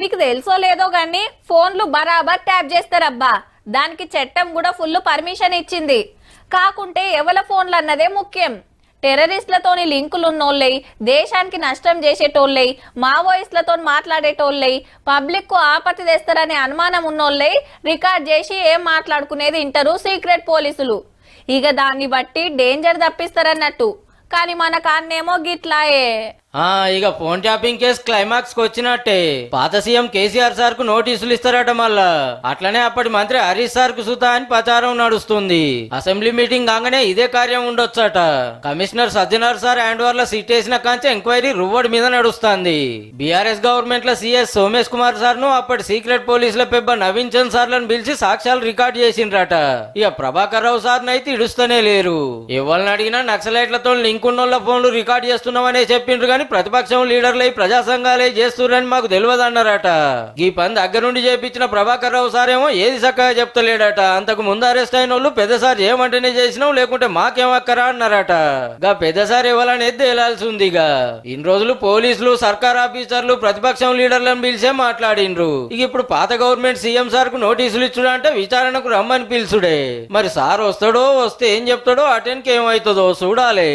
మీకు తెలుసో లేదో గాని ఫోన్లు బరాబర్ ట్యాప్ చేస్తారబ్బా. దానికి చట్టం కూడా ఫుల్ పర్మిషన్ ఇచ్చింది. కాకుంటే ఎవల ఫోన్లు అన్నదే ముఖ్యం. టెర్రరిస్టులతోని లింకులున్నోళ్ళై, దేశానికి నష్టం చేసేటోళ్ళై, మావోయిస్టులతో మాట్లాడేటోళ్ళై, పబ్లిక్ కు ఆపత్తి తెస్తారనే అనుమానం ఉన్నోళ్ళై రికార్డ్ చేసి ఏం మాట్లాడుకునేది ఇంటరు సీక్రెట్ పోలీసులు. ఇక దాన్ని బట్టి డేంజర్ తప్పిస్తారన్నట్టు. కానీ మన కాన్నేమో గిట్లాయే. ఇక ఫోన్ ట్యాపింగ్ కేసు క్లైమాక్స్ కు వచ్చినట్టే. పాత సీఎం కేసీఆర్ సార్ కు నోటీసులు ఇస్తారట మళ్ళా. అట్లనే అప్పటి మంత్రి హరీష్ సార్ కు సుతా అని ప్రచారం నడుస్తుంది. అసెంబ్లీ మీటింగ్ కాగానే ఇదే కార్యం ఉండొచ్చట. Commissioner Sajjanar sir hand over లో సిట్ వేసిన కాంచె ఎంక్వైరీ రువ్వడి మీద నడుస్తుంది. బీఆర్ఎస్ గవర్నమెంట్ లో సీఎస్ సోమేష్ కుమార్ సార్ ను అప్పటి సీక్రెట్ పోలీసుల పెబ్బ నవీన్ చంద్ సార్లను పిలిచి సాక్ష్యాలు రికార్డ్ చేసిండ్రట. ఇక ప్రభాకర్ రావు సార్ నైతే ఇడుస్తూనే లేరు. ఎవరిని అడిగినా నక్సలైట్లతో లింక్ ఉన్నోళ్ళ ఫోన్లు రికార్డ్ చేస్తున్నామనే చెప్పిండ్రు. ప్రతిపక్షం లీడర్లై ప్రజా సంఘాలే చేస్తున్నారని మాకు తెలియదు అన్నారట. ఈ పని దగ్గరుండి చేపించిన ప్రభాకర్ రావు సారేమో ఏది చక్కగా చెప్తలేడట. అంతకు ముందు అరెస్ట్ అయిన వాళ్ళు పెద్దసారి ఏమంటేనే చేసినాం, లేకుంటే మాకేమక్కరా అన్నారట. గా పెద్దసారి ఇవ్వాలనేది తేలాల్సి ఉంది. ఇన్ని రోజులు పోలీసులు, సర్కార్ ఆఫీసర్లు ప్రతిపక్షం లీడర్లను పిలిచే మాట్లాడిండ్రు. ఇక ఇప్పుడు పాత గవర్నమెంట్ సీఎం సార్ కు నోటీసులు ఇచ్చుడు అంటే విచారణకు రమ్మని పిలుచుడే. మరి సార్ వస్తాడో, వస్తే ఏం చెప్తాడో, అటెన్కి ఏమవుతుందో చూడాలి.